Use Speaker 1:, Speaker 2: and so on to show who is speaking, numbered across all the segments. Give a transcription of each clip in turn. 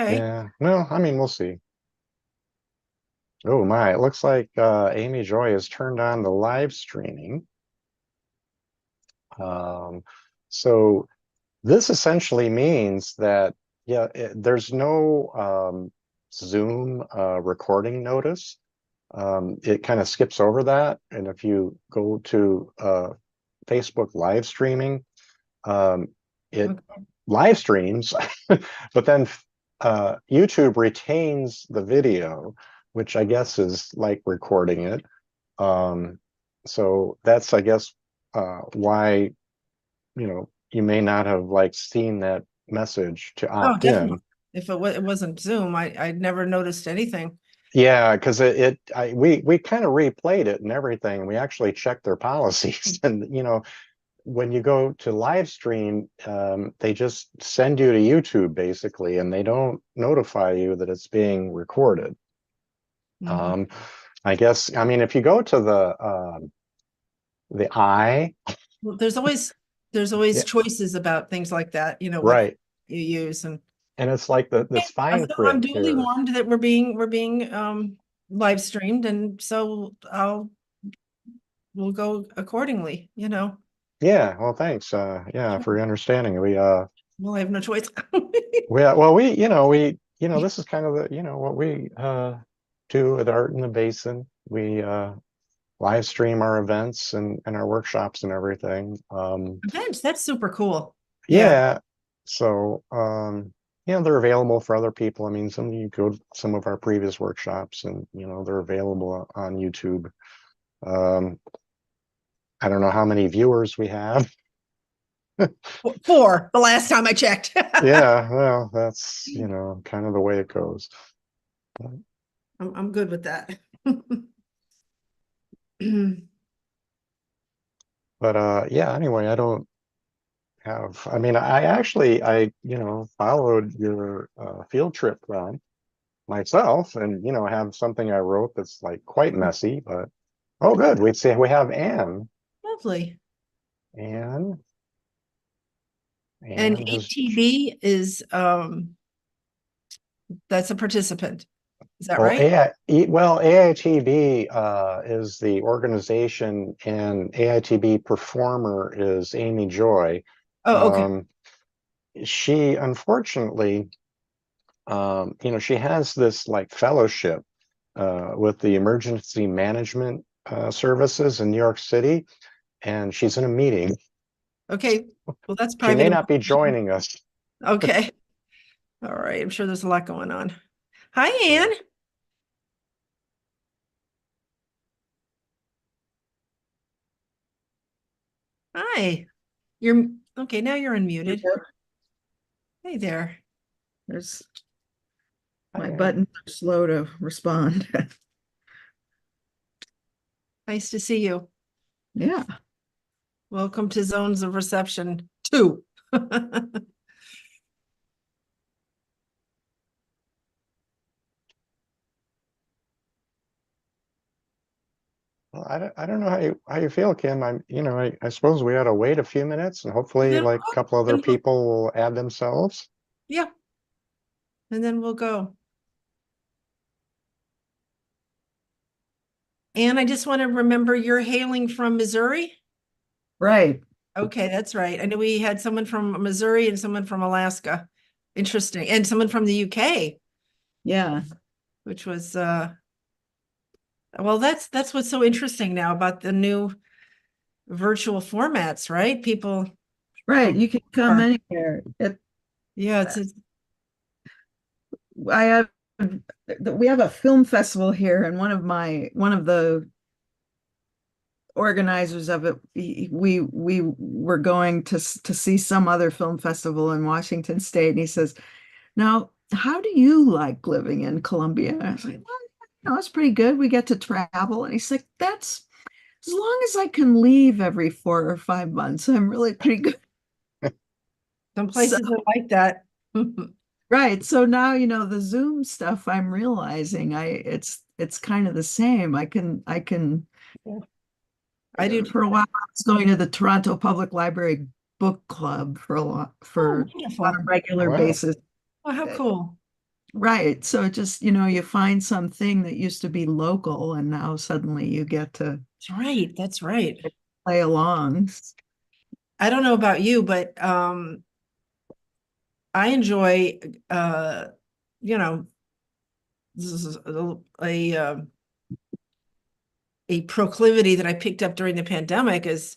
Speaker 1: Okay.
Speaker 2: Yeah. No, I mean, we'll see. Oh my, it looks like Amy Joy has turned on the live streaming. Um, so this essentially means that, yeah, there's no Zoom recording notice. It kind of skips over that. And if you go to Facebook live streaming, um, it
Speaker 1: Okay.
Speaker 2: live streams, but then YouTube retains the video, which I guess is like recording it. Um, so that's, I guess, why, you may not have like seen that message to
Speaker 1: Oh,
Speaker 2: opt
Speaker 1: definitely.
Speaker 2: in.
Speaker 1: If it wasn't Zoom, I'd never noticed anything.
Speaker 2: Yeah, because we kind of replayed it and everything. We actually checked their policies, and when you go to live stream, they just send you to YouTube basically, and they don't notify you that it's being recorded.
Speaker 1: Mhm.
Speaker 2: Um, I guess, I mean, if you go to the I,
Speaker 1: Well, there's always
Speaker 2: yeah,
Speaker 1: choices about things like that, what
Speaker 2: right,
Speaker 1: you use. And
Speaker 2: and it's like this
Speaker 1: I'm
Speaker 2: fine
Speaker 1: I'm
Speaker 2: print
Speaker 1: duly
Speaker 2: here.
Speaker 1: warned that we're being live streamed, and so we'll go accordingly.
Speaker 2: Yeah, well, thanks. Yeah, for your understanding.
Speaker 1: Well, I have no choice.
Speaker 2: Well, this is kind of what we do at Art in the Basin. We live stream our events and our workshops and everything.
Speaker 1: That's super cool. Yeah.
Speaker 2: Yeah, so they're available for other people. I mean, some of you go to some of our previous workshops, and they're available on YouTube. Um, I don't know how many viewers we have.
Speaker 1: Four, the last time I checked.
Speaker 2: Yeah, well, that's kind of the way it goes.
Speaker 1: I'm good with that.
Speaker 2: But yeah, anyway, I don't have, I mean, I followed your field trip run myself, and have something I wrote that's like quite messy, but oh good, we have Anne.
Speaker 1: Lovely.
Speaker 2: Anne
Speaker 1: And
Speaker 2: Anne has
Speaker 1: ATB is that's a participant. Is that
Speaker 2: well
Speaker 1: right?
Speaker 2: AITB is the organization, and AITB performer is Amy Joy.
Speaker 1: Oh, okay.
Speaker 2: Um, she unfortunately, she has this like fellowship with the emergency management services in New York City, and she's in a meeting.
Speaker 1: Okay. Well, that's
Speaker 2: She
Speaker 1: private
Speaker 2: may not be
Speaker 1: information.
Speaker 2: joining us.
Speaker 1: Okay. All right. I'm sure there's a lot going on. Hi, Anne.
Speaker 2: Yeah.
Speaker 1: Hi. You're okay. Now you're unmuted. Hey there.
Speaker 3: There's
Speaker 2: Hi,
Speaker 3: my
Speaker 2: Anne.
Speaker 3: buttons are slow to respond.
Speaker 1: Nice to see you.
Speaker 3: Yeah.
Speaker 1: Welcome to Zones of Reception 2.
Speaker 2: Well, I don't know how you feel, Kim. I suppose we ought to wait a few minutes, and hopefully,
Speaker 1: Then
Speaker 2: like a couple other
Speaker 1: we'll,
Speaker 2: people will add themselves.
Speaker 1: yeah, and then we'll go. And I just want to remember you're hailing from Missouri.
Speaker 3: Right.
Speaker 1: Okay, that's right. I knew we had someone from Missouri and someone from Alaska. Interesting. And someone from the UK,
Speaker 3: Yeah.
Speaker 1: which was well, that's what's so interesting now about the new virtual formats, right? People
Speaker 3: Right.
Speaker 1: from
Speaker 3: You can come
Speaker 1: far.
Speaker 3: anywhere.
Speaker 1: Yeah, it's
Speaker 3: I have we have a film festival here, and one of the organizers of it, we were going to see some other film festival in Washington State, and he says, "Now, how do you like living in Columbia?" And I was like, "Well, no, it's pretty good. We get to travel." And he's like, "That's as long as I can leave every 4 or 5 months, I'm really pretty good."
Speaker 1: some
Speaker 3: So,
Speaker 1: places are like that.
Speaker 3: right. So now, the Zoom stuff, I'm realizing it's kind of the same. I can
Speaker 1: I do
Speaker 3: for a while I was going to the Toronto Public Library book club for a lot
Speaker 1: Oh,
Speaker 3: for on a
Speaker 1: wonderful.
Speaker 2: Oh,
Speaker 3: regular
Speaker 2: wow.
Speaker 3: basis.
Speaker 1: Oh, how cool.
Speaker 3: Right. So it just, you find something that used to be local and now suddenly you get to
Speaker 1: That's right. That's right.
Speaker 3: play along.
Speaker 1: I don't know about you, but I enjoy you know, this is a proclivity that I picked up during the pandemic is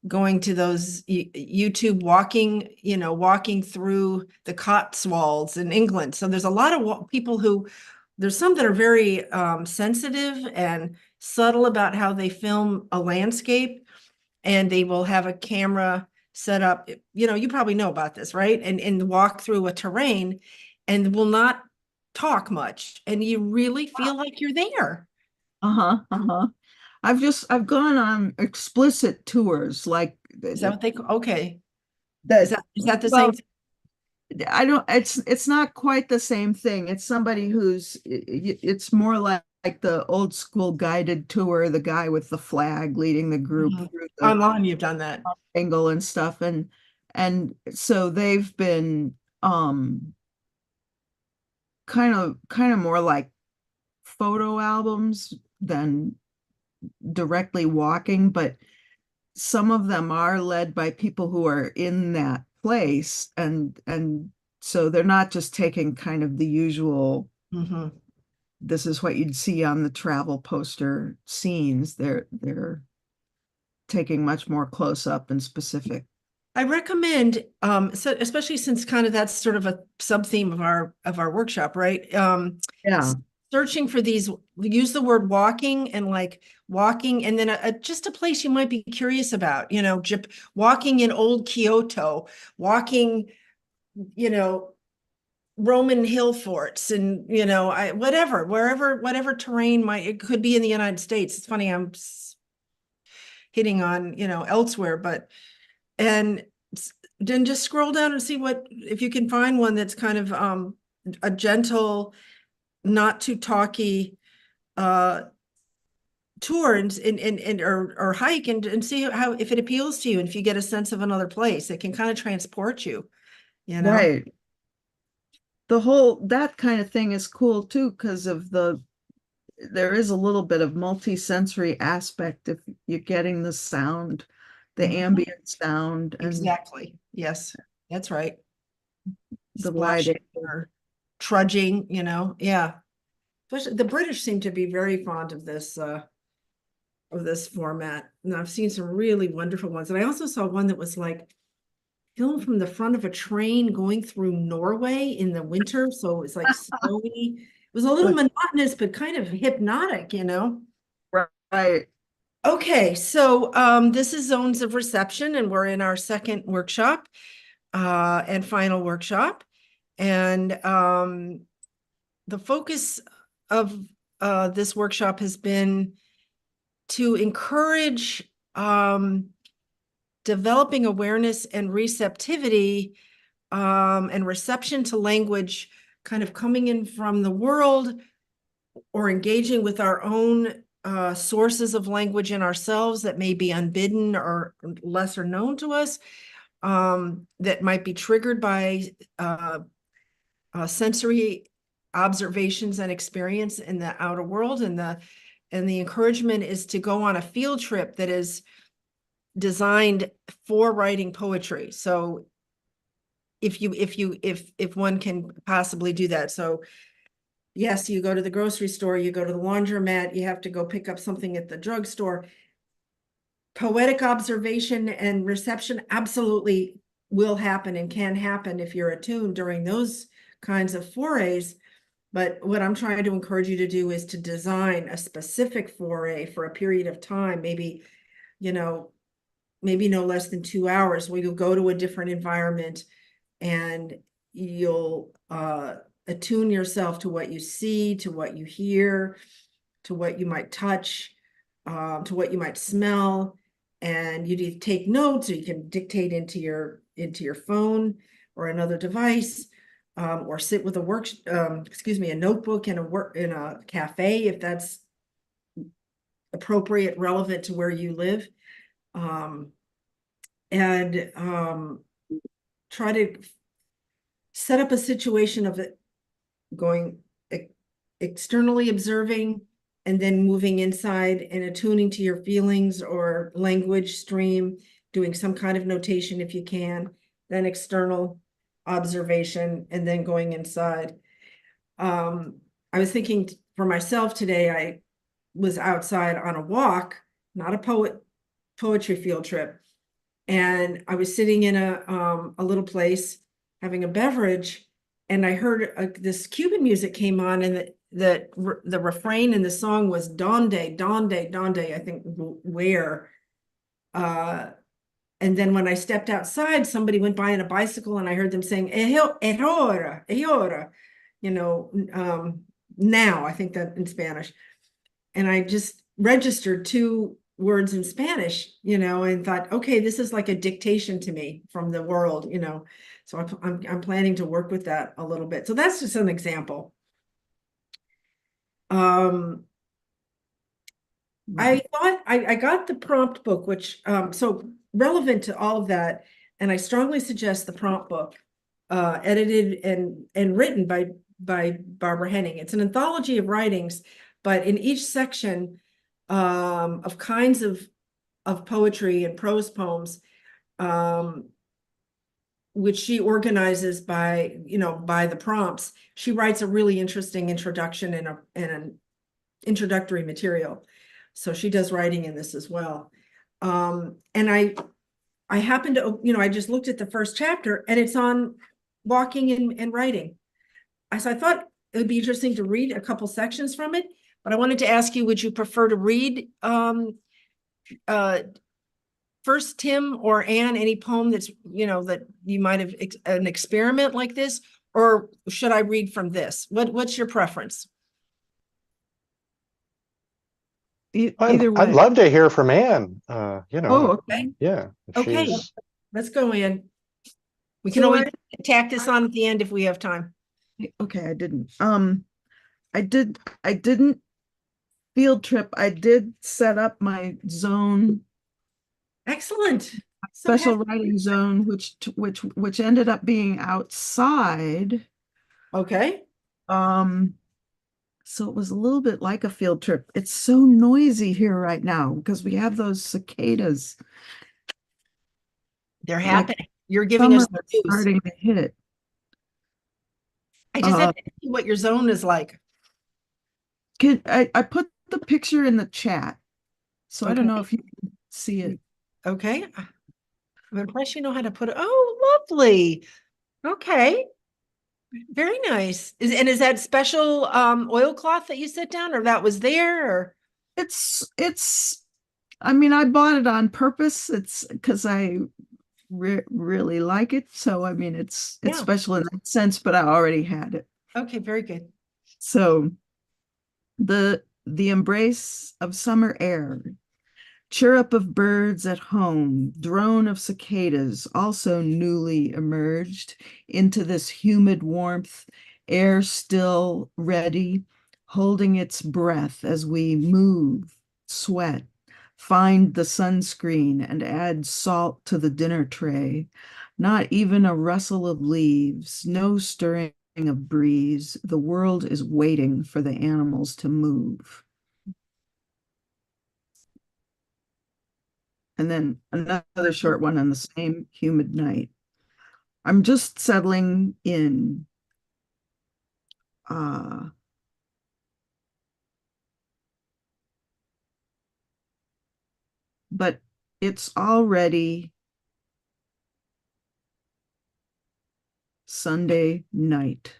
Speaker 1: going to those YouTube walking, walking through the Cotswolds in England. So there's a lot of people who, there's some that are very sensitive and subtle about how they film a landscape, and they will have a camera set up. You probably know about this, right? And walk through a terrain and will not talk much. And you really feel like you're there.
Speaker 3: Uh-huh. Uh-huh. I've gone on explicit tours like
Speaker 1: Is that what they, okay. Is
Speaker 3: that.
Speaker 1: that the
Speaker 3: Well,
Speaker 1: same?
Speaker 3: I don't, it's not quite the same thing. It's somebody it's more like the old school guided tour, the guy with the flag leading the group
Speaker 1: Mhm.
Speaker 3: through the
Speaker 1: Online, you've done that.
Speaker 3: angle and stuff. And so they've been kind of more like photo albums than directly walking, but some of them are led by people who are in that place, and so they're not just taking kind of the usual,
Speaker 1: Mhm.
Speaker 3: this is what you'd see on the travel poster scenes. They're taking much more close up and specific.
Speaker 1: I recommend, so especially since kind of that's sort of a sub theme of our workshop, right?
Speaker 3: Yeah.
Speaker 1: Searching for these, use the word walking, and like walking, and then just a place you might be curious about, walking in old Kyoto, walking, you know, Roman hill forts, and whatever terrain might, it could be in the United States. It's funny, I'm hitting on, elsewhere, but and then just scroll down and see what, if you can find one that's kind of a gentle, not too talky uh tour, and or hike, and see how, if it appeals to you, and if you get a sense of another place, it can kind of transport you.
Speaker 3: Right. The whole that kind of thing is cool too because of there is a little bit of multi-sensory aspect if you're getting the sound, the
Speaker 1: Mhm.
Speaker 3: ambient sound, and
Speaker 1: Exactly. Yes, that's right.
Speaker 3: the wide
Speaker 1: Splashing
Speaker 3: angle.
Speaker 1: or trudging, yeah. Especially the British seem to be very fond of this format. And I've seen some really wonderful ones. And I also saw one that was like filmed from the front of a train going through Norway in the winter. So it's like snowy. It was a little monotonous, but kind of hypnotic.
Speaker 3: Right.
Speaker 1: Okay, so this is Zones of Reception, and we're in our second workshop and final workshop. And the focus of this workshop has been to encourage developing awareness and receptivity and reception to language, kind of coming in from the world, or engaging with our own sources of language in ourselves that may be unbidden or lesser known to us, that might be triggered by sensory observations and experience in the outer world. And the encouragement is to go on a field trip that is designed for writing poetry. So if one can possibly do that. So yes, you go to the grocery store, you go to the laundromat, you have to go pick up something at the drugstore. Poetic observation and reception absolutely will happen and can happen if you're attuned during those kinds of forays. But what I'm trying to encourage you to do is to design a specific foray for a period of time, you know, maybe no less than 2 hours, where you'll go to a different environment, and you'll attune yourself to what you see, to what you hear, to what you might touch, to what you might smell. And you take notes, or you can dictate into your phone or another device, or sit with a notebook in a cafe, if that's appropriate, relevant to where you live. And try to set up a situation of going externally observing and then moving inside and attuning to your feelings or language stream, doing some kind of notation if you can, then external observation, and then going inside. I was thinking for myself today, I was outside on a walk, not a poetry field trip. And I was sitting in a little place having a beverage, and I heard this Cuban music came on, and the refrain in the song was "Donde, donde, donde," I think where. And then when I stepped outside, somebody went by on a bicycle, and I heard them saying "Es hora, es hora," you know, now, I think that in Spanish. And I just registered 2 words in Spanish, and thought, okay, this is like a dictation to me from the world, so I'm planning to work with that a little bit. So that's just an example. I thought I got the prompt book, which so relevant to all of that, and I strongly suggest the prompt book, edited and written by Barbara Henning. It's an anthology of writings, but in each section of kinds of poetry and prose poems, which she organizes by the prompts, she writes a really interesting introduction and an introductory material. So she does writing in this as well. And I happened to, I just looked at the first chapter, and it's on walking and writing. So I thought it would be interesting to read a couple sections from it, but I wanted to ask you, would you prefer to read first, Tim or Anne, any poem that's, that you might have an experiment like this, or should I read from this? What's your preference?
Speaker 3: Either way.
Speaker 2: I'd love to hear from Anne,
Speaker 3: Oh, okay.
Speaker 2: yeah.
Speaker 1: Okay,
Speaker 2: She's,
Speaker 1: let's go in. We can
Speaker 3: So
Speaker 1: always tack this on at the end if we have time.
Speaker 3: Okay, I didn't. I didn't field trip. I did set up my zone,
Speaker 1: Excellent. So
Speaker 3: special
Speaker 1: happy.
Speaker 3: writing zone, which ended up being outside.
Speaker 1: Okay.
Speaker 3: So it was a little bit like a field trip. It's so noisy here right now because we have those cicadas.
Speaker 1: They're
Speaker 3: Like
Speaker 1: happening. You're giving us the news.
Speaker 3: starting to hit.
Speaker 1: I just have to see what your zone is like.
Speaker 3: I put the picture in the chat, so I don't know if you can see it.
Speaker 1: Okay. I'm impressed you know how to put it. Oh, lovely. Okay. Very nice. Is that special oilcloth that you sit down, or that was there, or?
Speaker 3: It's I mean, I bought it on purpose. It's because I really like it. So I mean, it's
Speaker 1: Yeah.
Speaker 3: special in that sense, but I already had it.
Speaker 1: Okay, very good.
Speaker 3: So the embrace of summer air, chirrup of birds at home, drone of cicadas, also newly emerged into this humid warmth, air still ready, holding its breath as we move, sweat, find the sunscreen, and add salt to the dinner tray. Not even a rustle of leaves, no stirring of breeze. The world is waiting for the animals to move. And then another short one on the same humid night. I'm just settling in. But it's already Sunday night.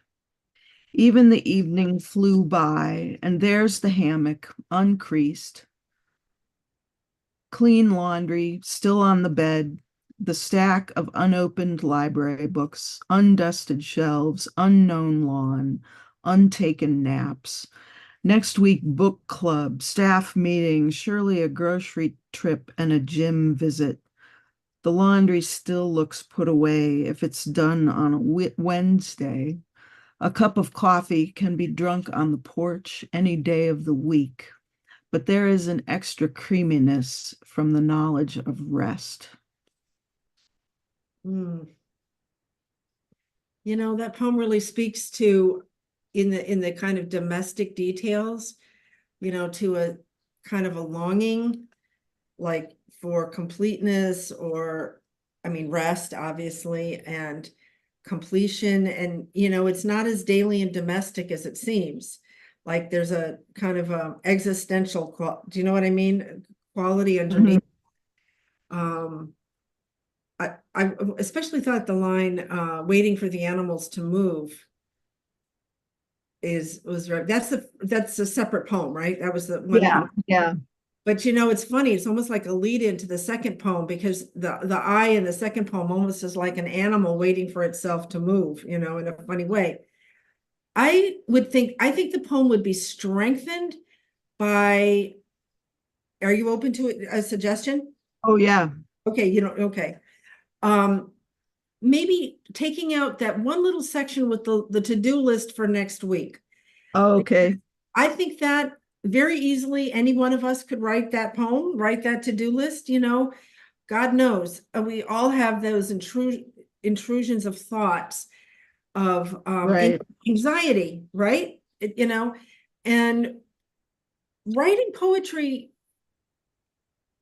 Speaker 3: Even the evening flew by, and there's the hammock, uncreased. Clean laundry still on the bed, the stack of unopened library books, undusted shelves, unknown lawn, untaken naps. Next week, book club, staff meeting, surely a grocery trip and a gym visit. The laundry still looks put away if it's done on a Wednesday. A cup of coffee can be drunk on the porch any day of the week, but there is an extra creaminess from the knowledge of rest.
Speaker 1: That poem really speaks to in the kind of domestic details, you know, to a kind of a longing, like for completeness or, I mean, rest, obviously, and completion. And, you know, it's not as daily and domestic as it seems. Like there's a kind of existential, do you know what I mean? Quality underneath. I especially thought the line, waiting for the animals to move was right. That's a separate poem, right? That was the one.
Speaker 3: Yeah, yeah.
Speaker 1: But you know, it's funny, it's almost like a lead into the second poem, because the I in the second poem almost is like an animal waiting for itself to move, you know, in a funny way. I think the poem would be strengthened by, are you open to a suggestion?
Speaker 3: Oh, yeah.
Speaker 1: Okay, you know, okay. Maybe taking out that one little section with the to-do list for next week.
Speaker 3: Okay.
Speaker 1: I think that very easily any one of us could write that poem, write that to-do list, you know. God knows, we all have those intrusions of thoughts of
Speaker 3: Right.
Speaker 1: anxiety, right? You know, and writing poetry,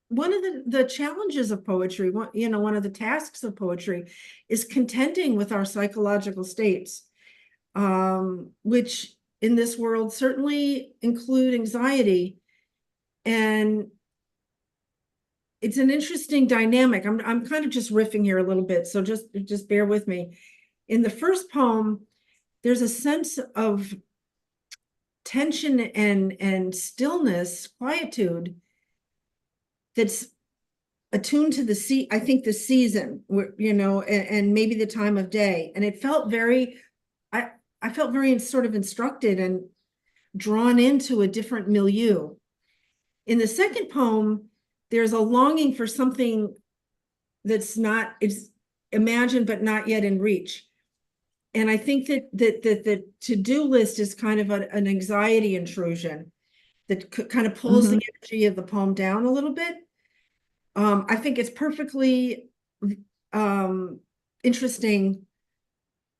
Speaker 1: one of the challenges of poetry, you know, one of the tasks of poetry is contending with our psychological states, which in this world certainly include anxiety. And it's an interesting dynamic. I'm kind of just riffing here a little bit, so just bear with me. In the first poem, there's a sense of tension and stillness, quietude, that's attuned to I think the season, you know, and maybe the time of day. And it felt I felt very sort of instructed and drawn into a different milieu. In the second poem, there's a longing for something that's not, it's imagined but not yet in reach. And I think that the to-do list is kind of an anxiety intrusion that kind of pulls the energy of the poem down a little bit. I think it's perfectly interesting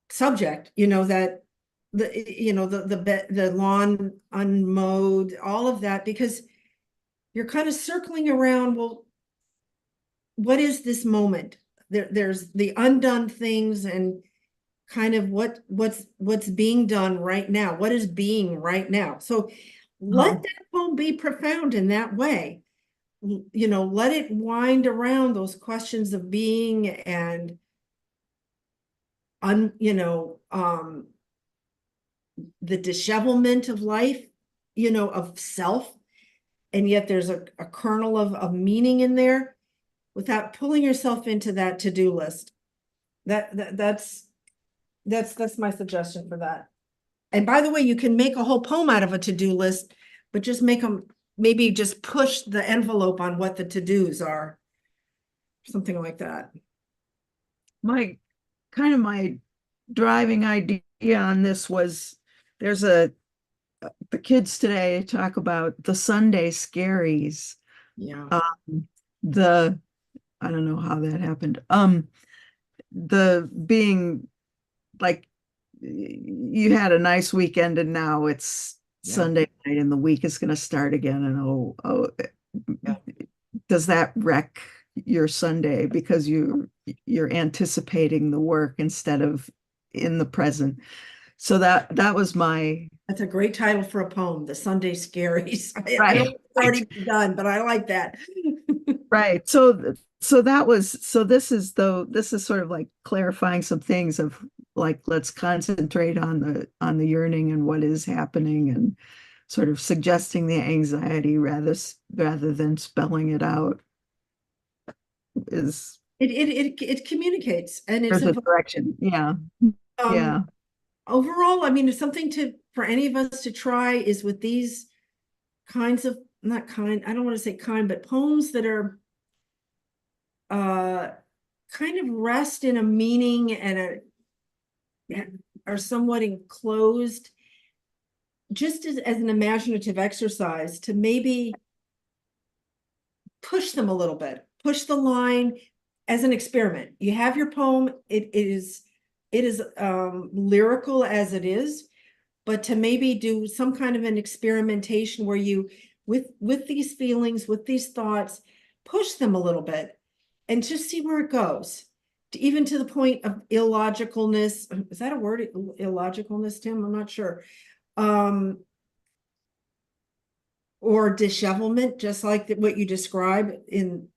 Speaker 1: subject, you know, that the lawn unmowed, all of that, because you're kind of circling around, well, what is this moment? There's the undone things and kind of what's being done right now. What is being right now? So let that poem be profound in that way. You know, let it wind around those questions of being and you know, the dishevelment of life, you know, of self. And yet there's a kernel of meaning in there without pulling yourself into that to-do list. That's my suggestion for that. And by the way, you can make a whole poem out of a to-do list, but just make them, maybe just push the envelope on what the to-dos are. Something like that.
Speaker 3: My driving idea on this was, there's the kids today talk about the Sunday scaries.
Speaker 1: Yeah.
Speaker 3: I don't know how that happened. The being like, you had a nice weekend and now it's Sunday night and the week is going to start again. And does that wreck your Sunday because you're anticipating the work instead of in the present? So that was
Speaker 1: that's a great title for a poem, The Sunday Scaries.
Speaker 3: Right.
Speaker 1: I don't know it's already done, but I like that.
Speaker 3: Right. So this is sort of like clarifying some things of like, let's concentrate on the yearning and what is happening, and sort of suggesting the anxiety rather than spelling it out. Is
Speaker 1: it communicates, and it's
Speaker 3: there's a direction. Yeah. Yeah.
Speaker 1: Overall, I mean, it's something for any of us to try is with these kinds of, I don't want to say kind, but poems that are kind of rest in a meaning and are somewhat enclosed, just as an imaginative exercise to maybe push them a little bit, push the line as an experiment. You have your poem, it is lyrical as it is, but to maybe do some kind of an experimentation where you, with these feelings, with these thoughts, push them a little bit and just see where it goes. Even to the point of illogicalness. Is that a word? Illogicalness, Tim? I'm not sure. Or dishevelment, just like what you describe in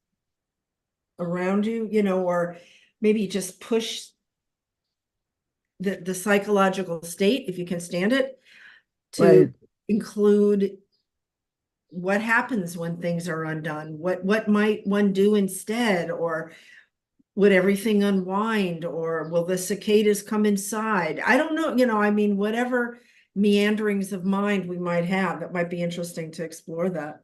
Speaker 1: around you, or maybe just push the psychological state, if you can stand it, to
Speaker 3: Right.
Speaker 1: include what happens when things are undone, what might one do instead, or would everything unwind, or will the cicadas come inside? I don't know, I mean, whatever meanderings of mind we might have, that might be interesting to explore that.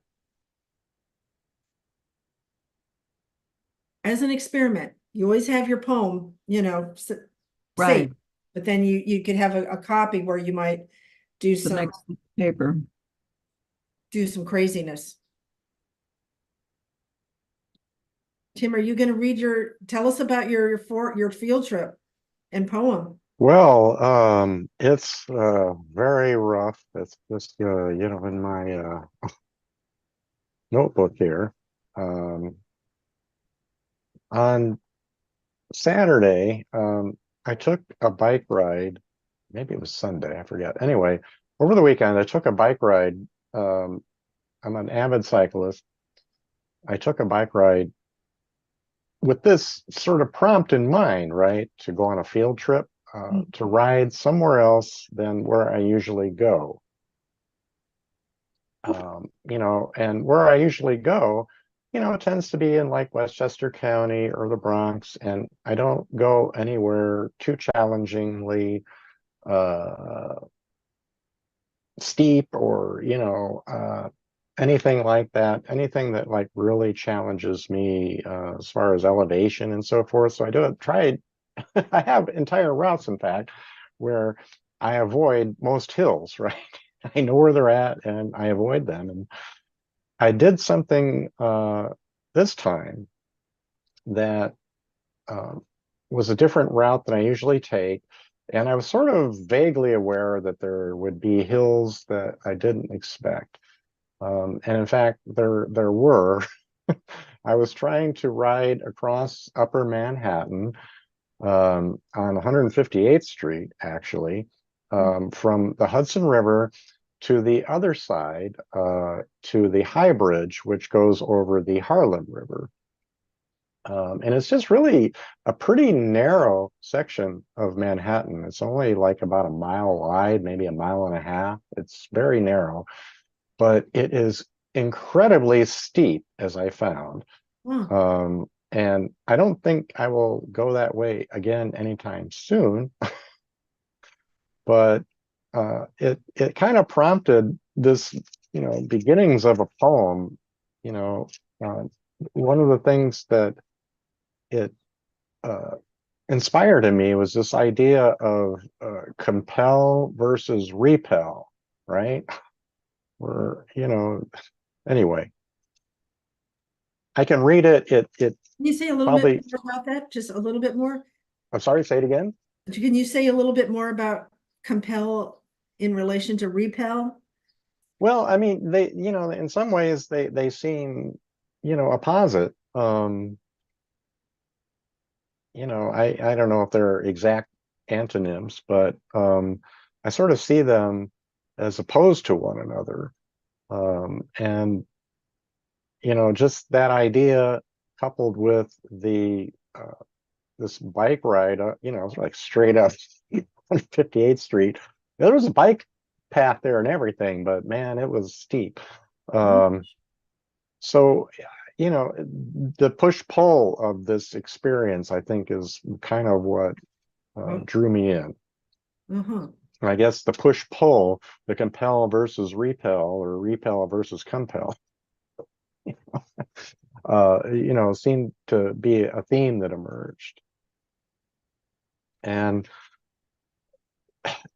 Speaker 1: As an experiment, you always have your poem, safe,
Speaker 3: Right.
Speaker 1: but then you could have a copy where you might do
Speaker 3: The
Speaker 1: some
Speaker 3: next paper.
Speaker 1: craziness. Tim, are you going to read tell us about your field trip and poem?
Speaker 2: Well, it's very rough. It's just in my notebook here. On Saturday, I took a bike ride. Maybe it was Sunday, I forget. Anyway, over the weekend, I took a bike ride. I'm an avid cyclist. I took a bike ride with this sort of prompt in mind, right? To go on a field trip, to ride somewhere else than where I usually go. And where I usually go, it tends to be in like Westchester County or the Bronx, and I don't go anywhere too challengingly steep or, anything like that, anything that like really challenges me as far as elevation and so forth. So I have entire routes, in fact, where I avoid most hills, right? I know where they're at and I avoid them. And I did something this time that was a different route than I usually take. And I was sort of vaguely aware that there would be hills that I didn't expect. And in fact, there were. I was trying to ride across Upper Manhattan on 158th Street, actually, from the Hudson River to the other side, to the High Bridge, which goes over the Harlem River. And it's just really a pretty narrow section of Manhattan. It's only like about a mile wide, maybe a mile and a half. It's very narrow, but it is incredibly steep, as I found. And I don't think I will go that way again anytime soon. But it kind of prompted this, beginnings of a poem. One of the things that it inspired in me was this idea of compel versus repel, right? Or, anyway, I can read it. It
Speaker 1: Can you say a little
Speaker 2: probably,
Speaker 1: bit more about that? Just a little bit more?
Speaker 2: I'm sorry, say it again.
Speaker 1: Can you say a little bit more about compel in relation to repel?
Speaker 2: Well, I mean, they, in some ways they seem, opposite. I don't know if they're exact antonyms, but I sort of see them as opposed to one another. And just that idea coupled with the this bike ride, like straight up 58th Street. There was a bike path there and everything, but man, it was steep. So, the push-pull of this experience, I think, is kind of what drew me in. And I guess the push-pull, the compel versus repel, or repel versus compel, seemed to be a theme that emerged. And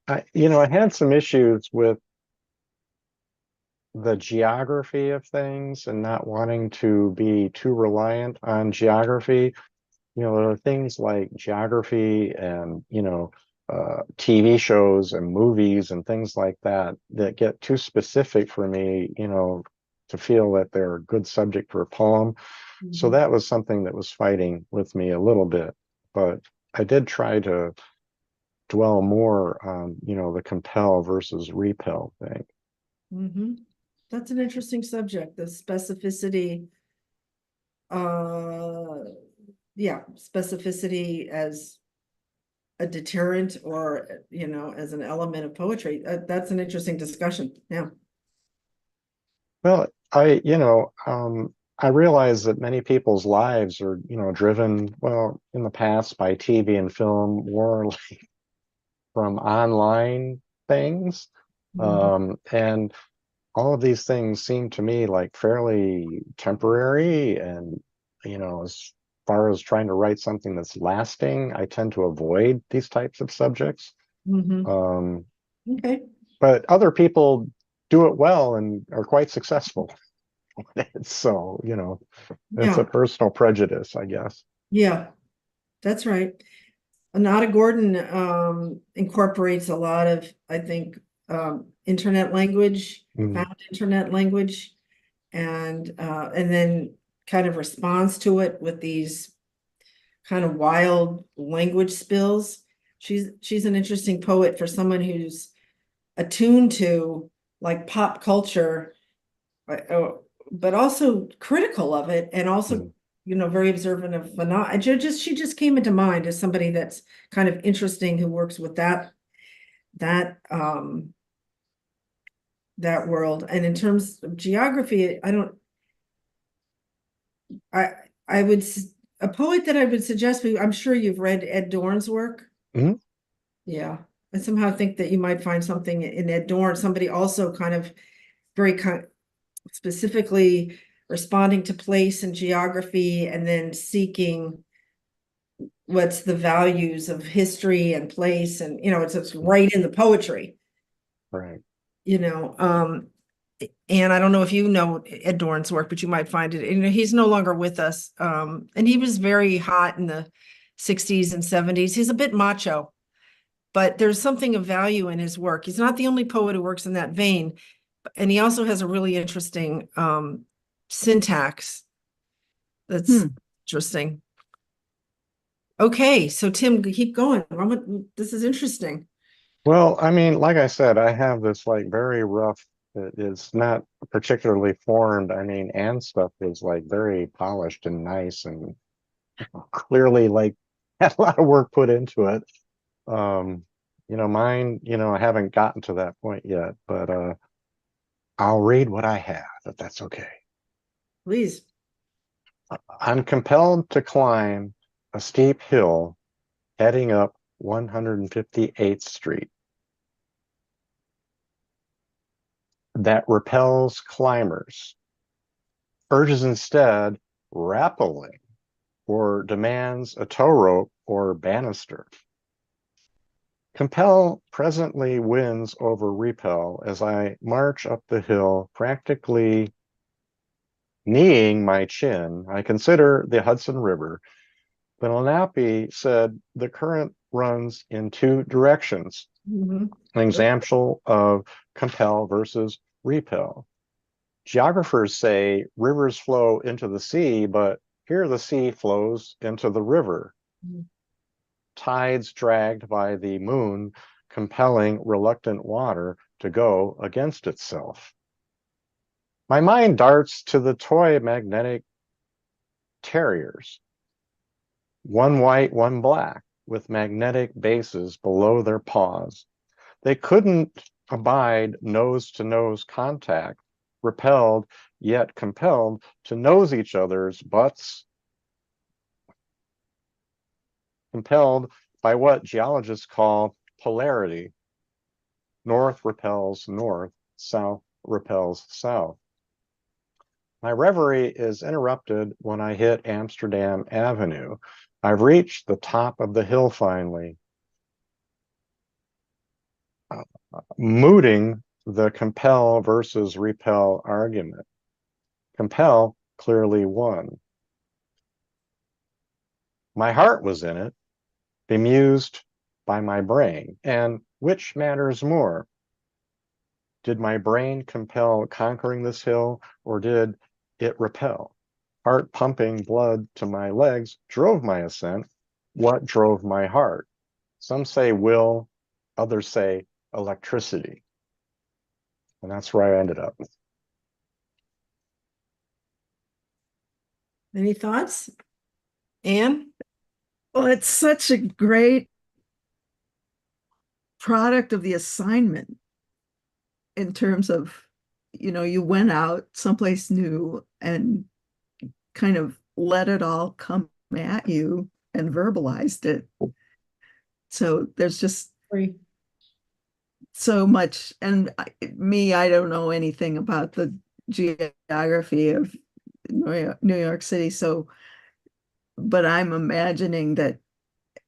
Speaker 2: I had some issues with the geography of things and not wanting to be too reliant on geography. There are things like geography and, TV shows and movies and things like that that get too specific for me, to feel that they're a good subject for a poem. So
Speaker 1: Mhm.
Speaker 2: that was something that was fighting with me a little bit, but I did try to dwell more on, the compel versus repel thing.
Speaker 1: Mhm. That's an interesting subject, the specificity. Uh, yeah, specificity as a deterrent or, as an element of poetry. That's an interesting discussion. Yeah.
Speaker 2: Well, I realize that many people's lives are, driven, well, in the past by TV and film, more like from online things.
Speaker 1: Mhm.
Speaker 2: And all of these things seem to me like fairly temporary. And, as far as trying to write something that's lasting, I tend to avoid these types of subjects.
Speaker 1: Mhm.
Speaker 2: Um,
Speaker 1: Okay.
Speaker 2: but other people do it well and are quite successful. So, it's a
Speaker 1: Yeah.
Speaker 2: personal prejudice, I guess.
Speaker 1: Yeah. That's right. Anata Gordon incorporates a lot of, I think, internet language,
Speaker 2: Mm,
Speaker 1: found internet language, and then kind of responds to it with these kind of wild language spills. She's an interesting poet for someone who's attuned to like pop culture, but also critical of it, and also,
Speaker 2: mm.
Speaker 1: very observant of phenomena. She just came into mind as somebody that's kind of interesting who works with that that world. And in terms of geography, I don't I I would a poet that I would suggest, I'm sure you've read Ed Dorn's work.
Speaker 2: Mhm.
Speaker 1: Yeah. I somehow think that you might find something in Ed Dorn, somebody also kind of very kind specifically responding to place and geography, and then seeking what's the values of history and place, and it's right in the poetry,
Speaker 2: Right.
Speaker 1: you know um and I don't know if you know Ed Dorn's work, but you might find it, he's no longer with us, and he was very hot in the 60s and 70s. He's a bit macho, but there's something of value in his work. He's not the only poet who works in that vein, and he also has a really interesting syntax that's
Speaker 3: Hmm.
Speaker 1: interesting. Okay, so Tim, keep going. This is interesting.
Speaker 2: Well, I mean, like I said, I have this like very rough, it's not particularly formed. I mean, and stuff is like very polished and nice and clearly like had a lot of work put into it. Um, mine, I haven't gotten to that point yet, but I'll read what I have, if that's okay.
Speaker 1: Please.
Speaker 2: I'm compelled to climb a steep hill heading up 158th Street that repels climbers, urges instead rappelling, or demands a tow rope or banister. Compel presently wins over repel as I march up the hill, practically kneeing my chin. I consider the Hudson River, but Lenape said the current runs in two directions,
Speaker 1: Mhm.
Speaker 2: an example of compel versus repel. Geographers say rivers flow into the sea, but here the sea flows into the river. Tides dragged by the moon, compelling reluctant water to go against itself. My mind darts to the toy magnetic terriers, one white, one black, with magnetic bases below their paws. They couldn't abide nose to nose contact, repelled yet compelled to nose each other's butts, compelled by what geologists call polarity. North repels north, south repels south. My reverie is interrupted when I hit Amsterdam Avenue. I've reached the top of the hill finally, mooting the compel versus repel argument. Compel clearly won. My heart was in it, bemused by my brain? And which matters more? Did my brain compel conquering this hill, or did it repel? Heart pumping blood to my legs drove my ascent. What drove my heart? Some say will, others say electricity. And that's where I ended up.
Speaker 1: Any thoughts? Anne?
Speaker 3: Well, it's such a great product of the assignment in terms of, you went out someplace new and kind of let it all come at you and verbalized it. So there's just
Speaker 1: Three.
Speaker 3: so much. And I don't know anything about the geography of New York City. So, but I'm imagining that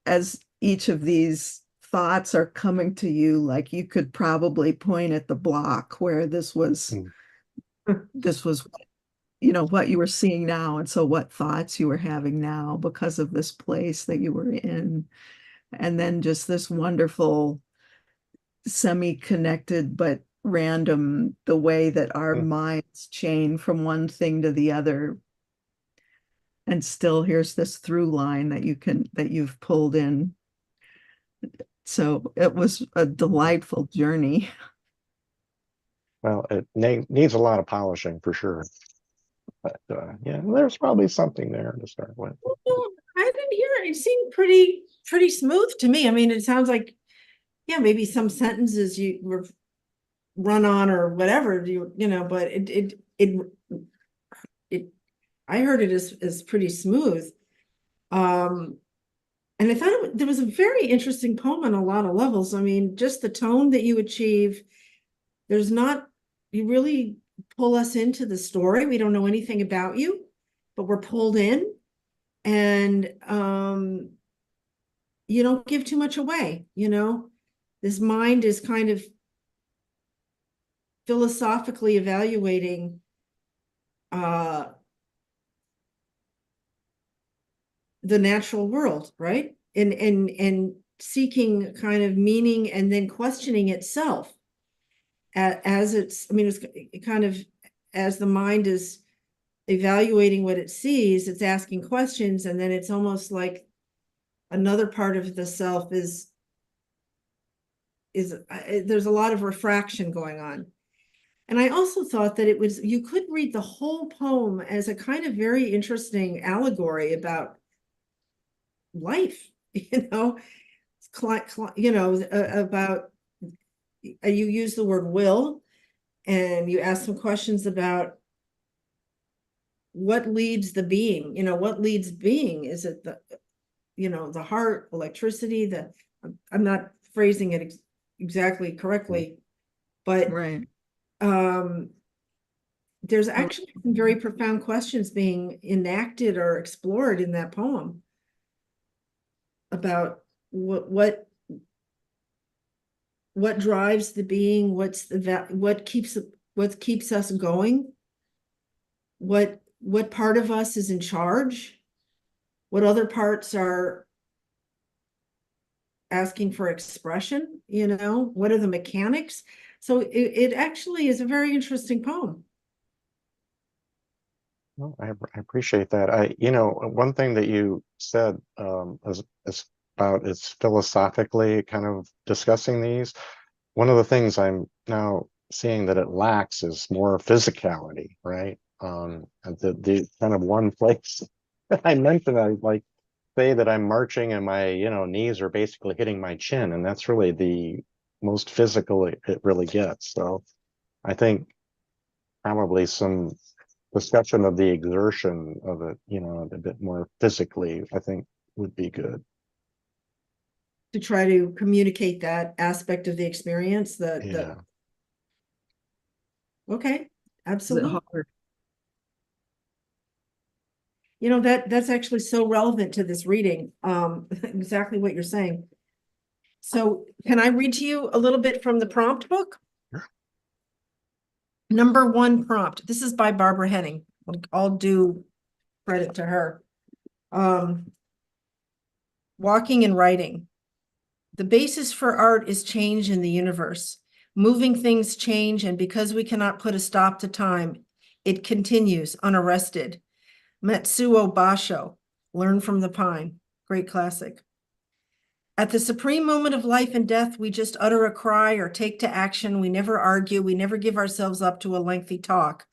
Speaker 3: as each of these thoughts are coming to you, like you could probably point at the block where this was, what you were seeing now. And so what thoughts you were having now because of this place that you were in. And then just this wonderful semi-connected but random, the way that our minds chain from one thing to the other. And still here's this through line that you've pulled in. So it was a delightful journey.
Speaker 2: Well, it needs a lot of polishing for sure. But yeah, there's probably something there to start with.
Speaker 1: Well, I didn't hear it. It seemed pretty smooth to me. I mean, it sounds like, yeah, maybe some sentences you were run on or whatever, but I heard it as pretty smooth. And I thought there was a very interesting poem on a lot of levels. I mean, just the tone that you achieve, you really pull us into the story. We don't know anything about you, but we're pulled in, and you don't give too much away, This mind is kind of philosophically evaluating the natural world, right? And seeking kind of meaning and then questioning itself as it's kind of, as the mind is evaluating what it sees, it's asking questions, and then it's almost like another part of the self is there's a lot of refraction going on. And I also thought that you could read the whole poem as a kind of very interesting allegory about life, about, you use the word will, and you ask some questions about what leads the being, what leads being? Is it the heart, electricity, I'm not phrasing it exactly correctly, but
Speaker 3: Right.
Speaker 1: There's actually some very profound questions being enacted or explored in that poem about what drives the being, what keeps us going, what part of us is in charge, what other parts are asking for expression, what are the mechanics? So it actually is a very interesting poem.
Speaker 2: Well, I appreciate that. One thing that you said is about it's philosophically kind of discussing these. One of the things I'm now seeing that it lacks is more physicality, right? And the kind of one place that I mentioned, I like say that I'm marching and my knees are basically hitting my chin, and that's really the most physical it really gets. So I think probably some discussion of the exertion of it, a bit more physically, I think would be good.
Speaker 1: To try to communicate that aspect of the experience,
Speaker 2: Yeah.
Speaker 1: Okay,
Speaker 3: Is it
Speaker 1: absolutely.
Speaker 3: hard?
Speaker 1: That's actually so relevant to this reading, exactly what you're saying. So can I read to you a little bit from the prompt book?
Speaker 2: Sure.
Speaker 1: Number 1 prompt. This is by Barbara Henning. I'll do credit to her. Walking and writing. The basis for art is change in the universe. Moving things change, and because we cannot put a stop to time, it continues unarrested. Matsuo Basho, Learn from the Pine, great classic. At the supreme moment of life and death, we just utter a cry or take to action. We never argue. We never give ourselves up to a lengthy talk.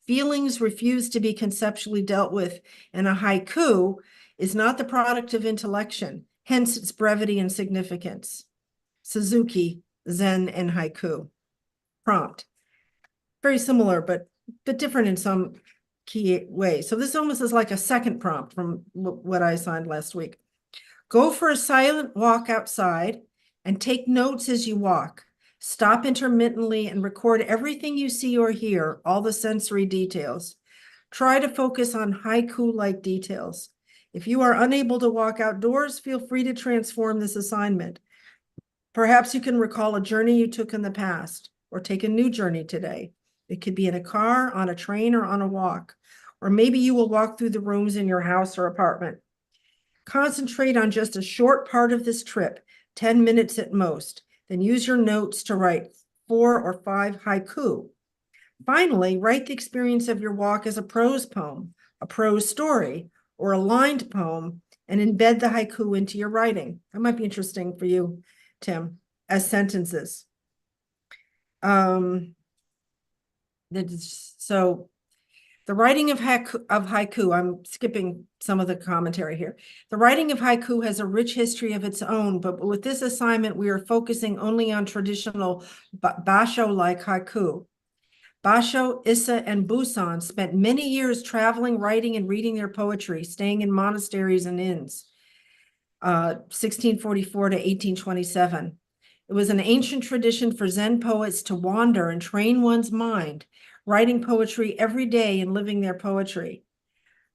Speaker 1: Feelings refuse to be conceptually dealt with, and a haiku is not the product of intellection, hence its brevity and significance. Suzuki, Zen and Haiku. Prompt. Very similar, but different in some key ways. So this almost is like a second prompt from what I assigned last week. Go for a silent walk outside and take notes as you walk. Stop intermittently and record everything you see or hear, all the sensory details. Try to focus on haiku-like details. If you are unable to walk outdoors, feel free to transform this assignment. Perhaps you can recall a journey you took in the past, or take a new journey today. It could be in a car, on a train, or on a walk. Or maybe you will walk through the rooms in your house or apartment. Concentrate on just a short part of this trip, 10 minutes at most. Then use your notes to write 4 or 5 haiku. Finally, write the experience of your walk as a prose poem, a prose story, or a lined poem, and embed the haiku into your writing. That might be interesting for you, Tim, as sentences. So the writing of haiku, I'm skipping some of the commentary here. The writing of haiku has a rich history of its own, but with this assignment, we are focusing only on traditional Basho-like haiku. Basho, Issa, and Busan spent many years traveling, writing, and reading their poetry, staying in monasteries and inns. 1644 to 1827. It was an ancient tradition for Zen poets to wander and train one's mind, writing poetry every day and living their poetry.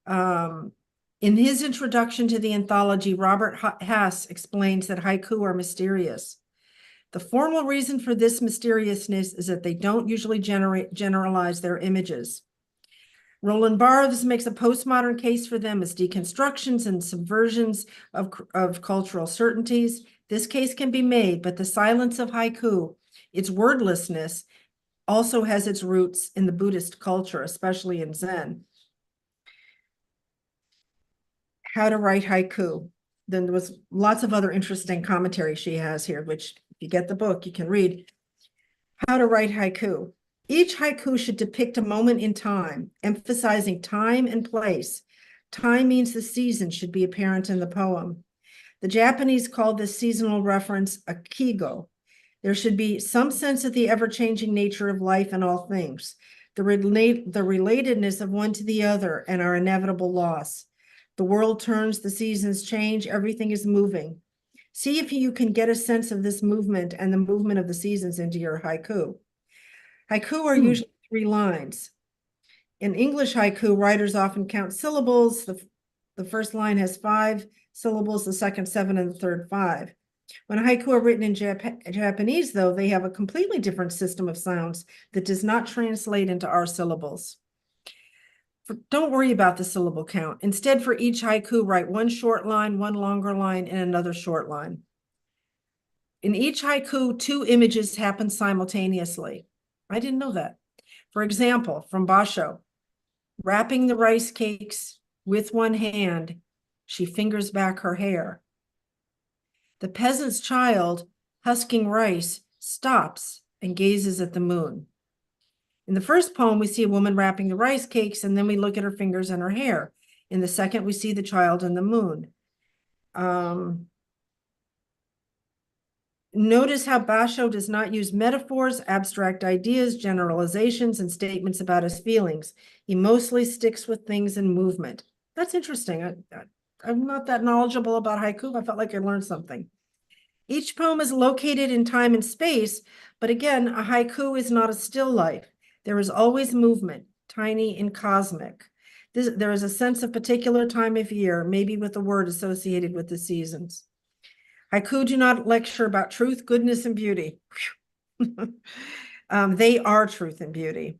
Speaker 1: In his introduction to the anthology, Robert Hass explains that haiku are mysterious. The formal reason for this mysteriousness is that they don't usually generalize their images. Roland Barthes makes a postmodern case for them as deconstructions and subversions of cultural certainties. This case can be made, but the silence of haiku, its wordlessness, also has its roots in the Buddhist culture, especially in Zen. How to write haiku. Then there was lots of other interesting commentary she has here, which if you get the book, you can read. How to write haiku. Each haiku should depict a moment in time, emphasizing time and place. Time means the season should be apparent in the poem. The Japanese call this seasonal reference a kigo. There should be some sense of the ever-changing nature of life and all things, the relatedness of one to the other and our inevitable loss. The world turns, the seasons change, everything is moving. See if you can get a sense of this movement and the movement of the seasons into your haiku. Haiku are usually 3 lines. In English haiku, writers often count syllables. The first line has 5 syllables, the second 7, and the third 5. When haiku are written in Japanese, though, they have a completely different system of sounds that does not translate into our syllables. Don't worry about the syllable count. Instead, for each haiku, write 1 short line, 1 longer line, and another short line. In each haiku, 2 images happen simultaneously. I didn't know that. For example, from Basho, wrapping the rice cakes with one hand, she fingers back her hair. The peasant's child, husking rice, stops and gazes at the moon. In the first poem, we see a woman wrapping the rice cakes, and then we look at her fingers and her hair. In the second, we see the child and the moon. Notice how Basho does not use metaphors, abstract ideas, generalizations, and statements about his feelings. He mostly sticks with things in movement. That's interesting. I'm not that knowledgeable about haiku. I felt like I learned something. Each poem is located in time and space, but again, a haiku is not a still life. There is always movement, tiny and cosmic. There is a sense of particular time of year, maybe with a word associated with the seasons. Haiku do not lecture about truth, goodness, and beauty. They are truth and beauty.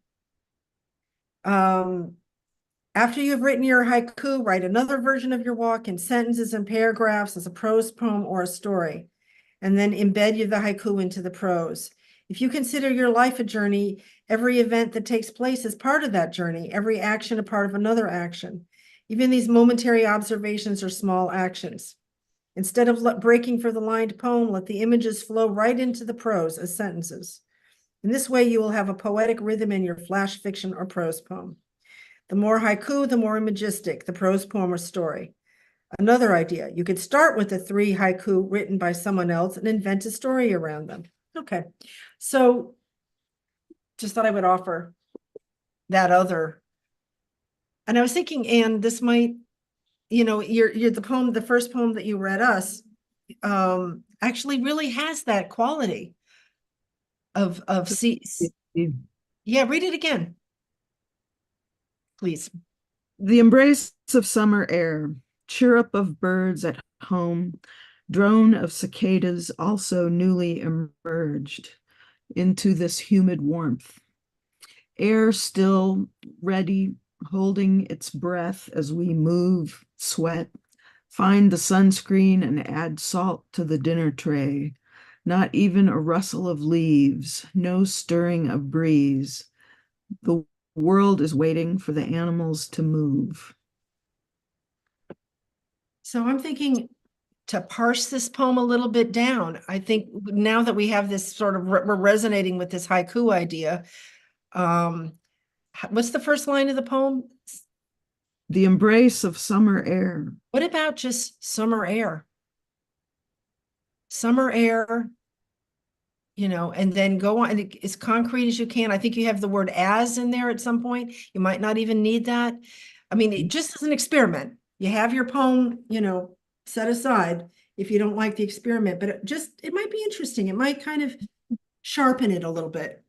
Speaker 1: After you've written your haiku, write another version of your walk in sentences and paragraphs as a prose poem or a story. and then embed the haiku into the prose. If you consider your life a journey, every event that takes place is part of that journey, every action a part of another action. Even these momentary observations are small actions. Instead of breaking for the lined poem, let the images flow right into the prose as sentences. In this way, you will have a poetic rhythm in your flash fiction or prose poem. The more haiku, the more imagistic the prose poem or story. Another idea, you could start with the 3 haiku written by someone else and invent a story around them. Okay, so just thought I would offer that other. And I was thinking, Anne, this might, you're the poem, the first poem that you read us, actually really has that quality of yeah, read it again, please.
Speaker 3: The embrace of summer air, chirrup of birds at home, drone of cicadas also newly emerged into this humid warmth. Air still ready, holding its breath as we move, sweat, find the sunscreen and add salt to the dinner tray. Not even a rustle of leaves, no stirring of breeze. The world is waiting for the animals to move.
Speaker 1: So I'm thinking to parse this poem a little bit down. I think now that we have this sort of, we're resonating with this haiku idea. What's the first line of the poem?
Speaker 3: The embrace of summer air.
Speaker 1: What about just summer air? Summer air, and then go on as concrete as you can. I think you have the word as in there at some point. You might not even need that. I mean, just as an experiment, you have your poem, set aside if you don't like the experiment, but it might be interesting. It might kind of sharpen it a little bit.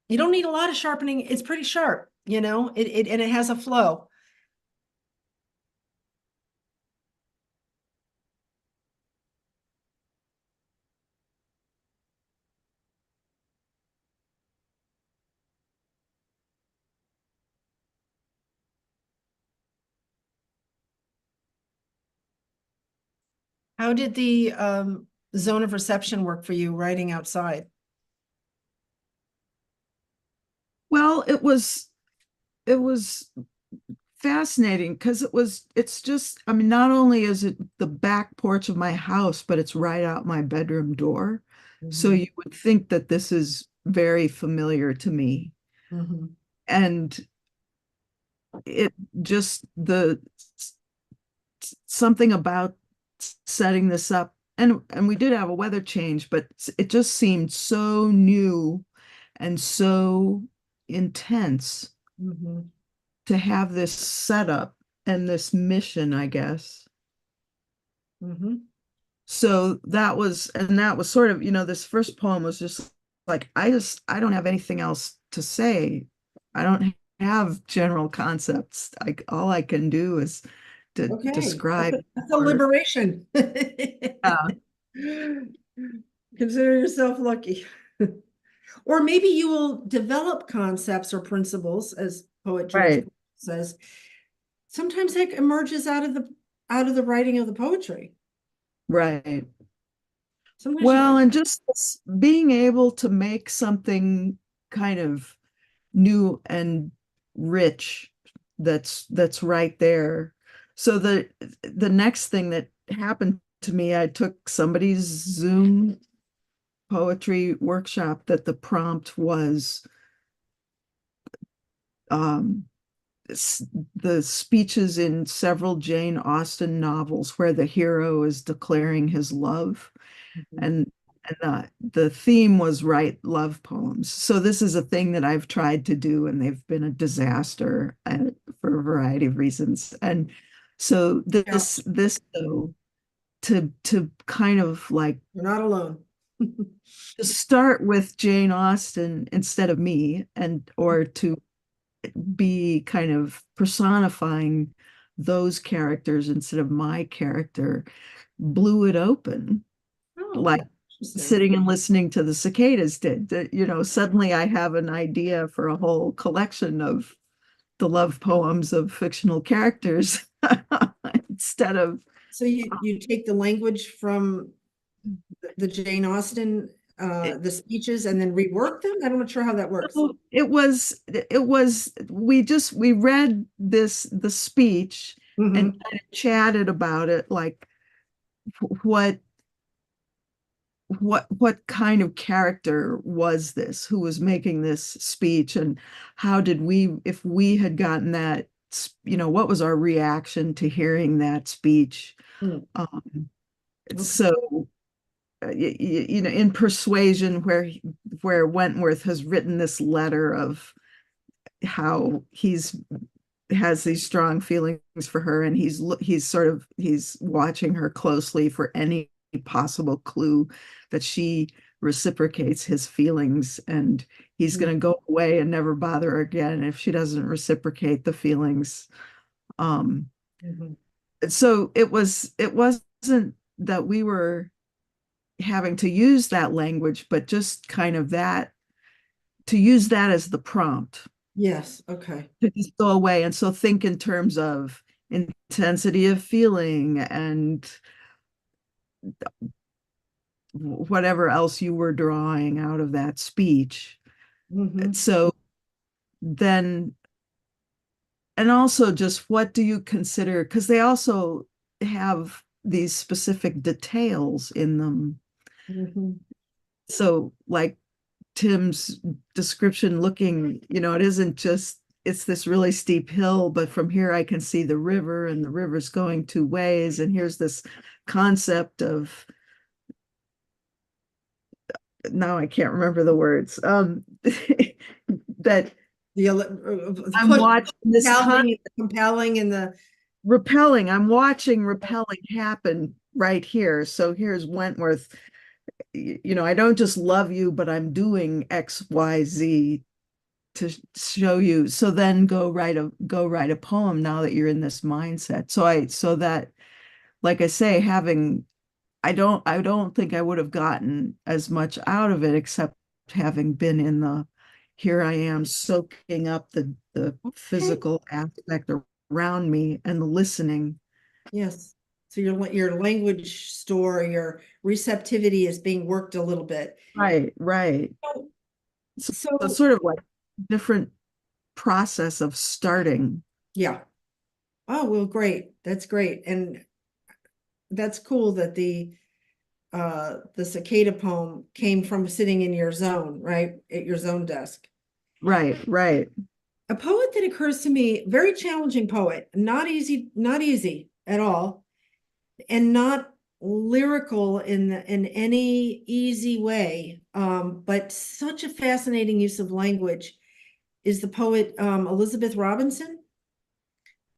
Speaker 1: You don't need a lot of sharpening. It's pretty sharp, and it has a flow. How did the zone of reception work for you writing outside?
Speaker 3: Well, it was fascinating because it's just, I mean, not only is it the back porch of my house, but it's right out my bedroom door. So you would think that this is very familiar to me. And it just something about setting this up, and we did have a weather change, but it just seemed so new and so intense to have this setup and this mission, I guess. So that was sort of, this first poem was just like, I don't have anything else to say. I don't have general concepts. All I can do is to describe.
Speaker 1: That's a liberation. Consider yourself lucky. Or maybe you will develop concepts or principles, as poetry says. Sometimes that emerges out of the writing of the poetry.
Speaker 3: Right.
Speaker 1: Sometimes
Speaker 3: well, and just being able to make something kind of new and rich that's right there. So the next thing that happened to me, I took somebody's Zoom poetry workshop that the prompt was the speeches in several Jane Austen novels where the hero is declaring his love. And the theme was write love poems. So this is a thing that I've tried to do, and they've been a disaster for a variety of reasons. And so this though, to kind of like,
Speaker 1: you're not alone.
Speaker 3: to start with Jane Austen instead of me, or to be kind of personifying those characters instead of my character, blew it open. Like sitting and listening to the cicadas did. Suddenly I have an idea for a whole collection of the love poems of fictional characters instead of.
Speaker 1: So you take the language from the Jane Austen,
Speaker 3: It-
Speaker 1: the speeches and then rework them? I'm not sure how that works.
Speaker 3: So we read the speech and
Speaker 1: Mhm.
Speaker 3: kind of chatted about it, like what what kind of character was this who was making this speech, and how did we, if we had gotten that, what was our reaction to hearing that speech?
Speaker 1: Hmm.
Speaker 3: Um,
Speaker 1: Okay.
Speaker 3: so in Persuasion, where Wentworth has written this letter of how he's has these strong feelings for her, and he's watching her closely for any possible clue that she reciprocates his feelings, and he's going to go away and never bother her again if she doesn't reciprocate the feelings. um
Speaker 1: Mhm.
Speaker 3: so it wasn't that we were having to use that language, but just kind of that, to use that as the prompt
Speaker 1: Yes, okay.
Speaker 3: to just go away. And so think in terms of intensity of feeling and whatever else you were drawing out of that speech.
Speaker 1: Mhm.
Speaker 3: So then, and also just what do you consider? Because they also have these specific details in them.
Speaker 1: Mhm.
Speaker 3: So, like Tim's description, looking, it isn't just, it's this really steep hill, but from here I can see the river, and the river's going two ways. And here's this concept of, now I can't remember the words, that
Speaker 1: The
Speaker 3: I'm watching this
Speaker 1: compelling and the,
Speaker 3: repelling, I'm watching repelling happen right here. So here's Wentworth, I don't just love you, but I'm doing X, Y, Z to show you. So then go write a poem now that you're in this mindset. So that, like I say, I don't think I would have gotten as much out of it, except having been in the, here I am soaking up the physical aspect around me and the listening.
Speaker 1: yes. So your language store, your receptivity is being worked a little bit.
Speaker 3: Right.
Speaker 1: So,
Speaker 3: So, so
Speaker 1: so
Speaker 3: sort of like different process of starting.
Speaker 1: yeah. Oh, well, great. That's great. And that's cool that the cicada poem came from sitting in your zone, right? At your zone desk.
Speaker 3: Right.
Speaker 1: A poet that occurs to me, very challenging poet, not easy at all, and not lyrical in any easy way, but such a fascinating use of language is the poet Elizabeth Robinson.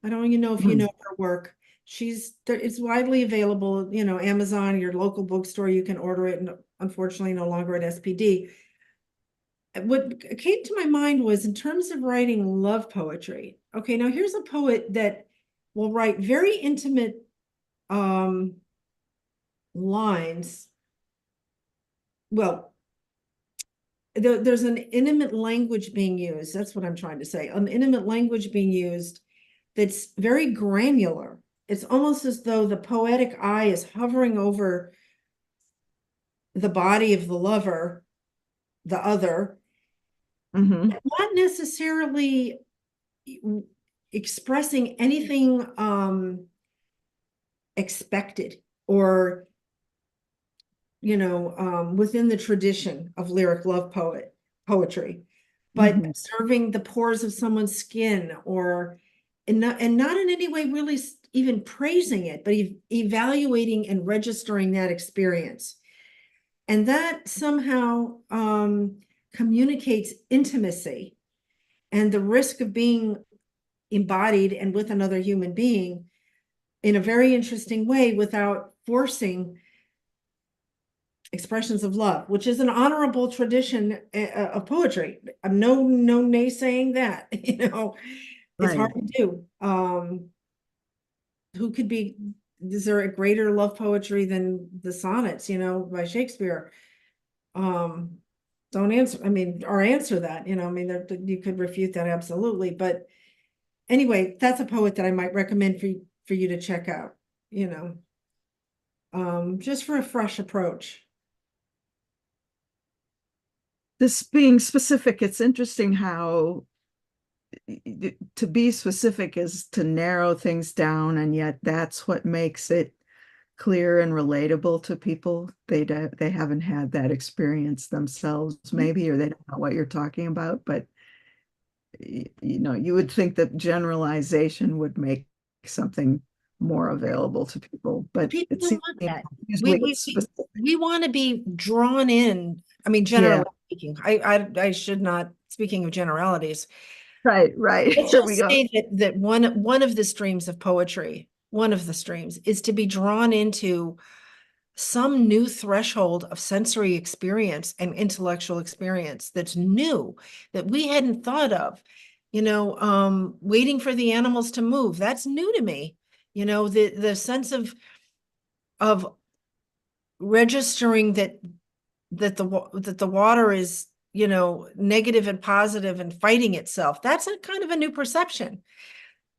Speaker 1: I don't even know if you
Speaker 3: Mhm.
Speaker 1: know her work. It's widely available, Amazon, your local bookstore, you can order it, and unfortunately no longer at SPD. What came to my mind was in terms of writing love poetry. Okay, now here's a poet that will write very intimate um lines. Well, there's an intimate language being used. That's what I'm trying to say. An intimate language being used that's very granular. It's almost as though the poetic eye is hovering over the body of the lover, the other,
Speaker 3: Mhm.
Speaker 1: not necessarily expressing anything expected or within the tradition of lyric love poetry, but
Speaker 3: Mhm.
Speaker 1: observing the pores of someone's skin, or and not in any way really even praising it, but evaluating and registering that experience. And that somehow communicates intimacy and the risk of being embodied and with another human being in a very interesting way without forcing expressions of love, which is an honorable tradition of poetry. I'm no naysaying that, it's hard
Speaker 3: Right.
Speaker 1: to do. Who could be, is there a greater love poetry than the sonnets, by Shakespeare? Um, don't answer, I mean, or answer that, I mean, you could refute that absolutely, but anyway, that's a poet that I might recommend for you to check out, you know. just for a fresh approach.
Speaker 3: This being specific, it's interesting how to be specific is to narrow things down, and yet that's what makes it clear and relatable to people. They haven't had that experience themselves, maybe, or they don't know what you're talking about, but you would think that generalization would make something more available to people, but
Speaker 1: People
Speaker 3: it
Speaker 1: don't
Speaker 3: seems
Speaker 1: want that.
Speaker 3: usually it's specific.
Speaker 1: We want to be drawn in. I mean, generally speaking, I should not, speaking of generalities.
Speaker 3: Right.
Speaker 1: Let's
Speaker 3: Here
Speaker 1: just
Speaker 3: we go.
Speaker 1: say that one of the streams of poetry, one of the streams, is to be drawn into some new threshold of sensory experience and intellectual experience that's new, that we hadn't thought of. Waiting for the animals to move, that's new to me. The sense of registering that the water is, negative and positive and fighting itself. That's a kind of a new perception.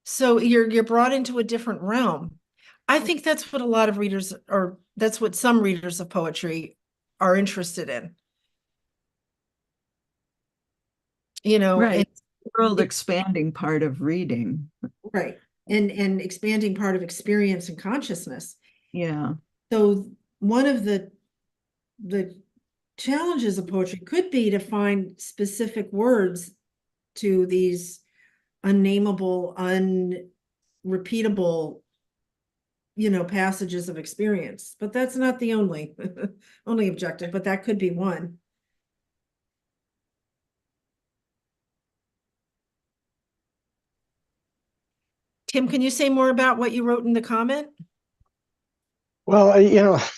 Speaker 1: So you're brought into a different realm. I think that's what a lot of readers, or that's what some readers of poetry are interested in.
Speaker 3: Right.
Speaker 1: And
Speaker 3: World expanding part of reading.
Speaker 1: right. And expanding part of experience and consciousness.
Speaker 3: Yeah.
Speaker 1: So one of the challenges of poetry could be to find specific words to these unnameable, unrepeatable, passages of experience. But that's not the only only objective, but that could be one. Tim, can you say more about what you wrote in the comment?
Speaker 2: Well,